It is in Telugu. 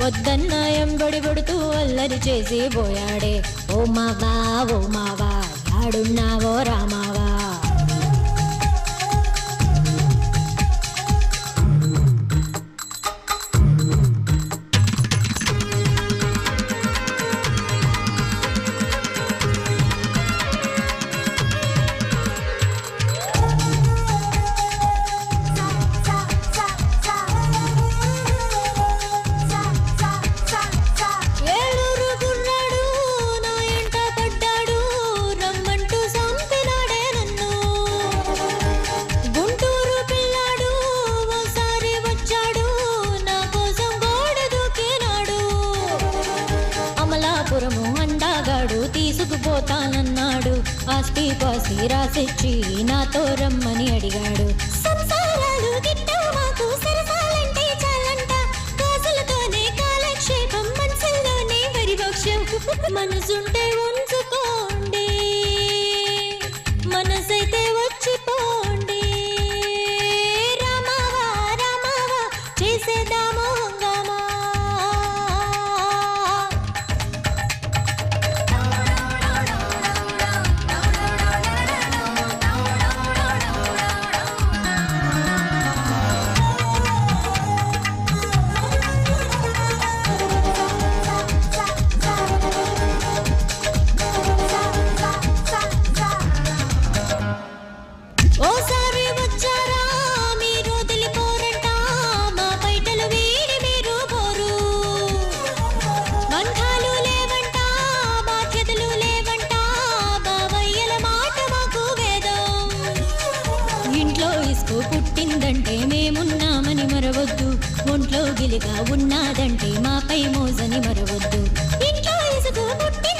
వద్దన్న ఎంబడి పడుతూ అల్లరి చేసి పోయాడే. ఓ మావా యాడున్నావో రామావా. తీసుకుపోతానన్నాడు. ఆస్తి పాసి రాసిచ్చి నాతో రమ్మని అడిగాడు. సంసారాలు గిట్టమాకు సరసాలంటే చాలంట. కాసులతోనే కాలక్షేపం మనసులోనే పరిభక్షం. మనసుంటే ఉంచుకోండి, మనసైతే వచ్చిపోండి. రామావా రామావా చేసేద్దాము హంగామా. ఓసారి వచ్చారా మీరు తెలిపోరంట. మా బయటలు వీడి మీరు పోరు. బంధాలు లేవంట, బాధ్యతలు లేవంట. బావయ్యల మాట మాకు వేదం. ఇంట్లో ఇసుకు పుట్టిందంటే మేమున్నామని మరవద్దు. ఒంట్లో గిలిగా ఉన్నాదంటే మాపై మోజని మరవద్దు. ఇంట్లో ఇసుకు పుట్టి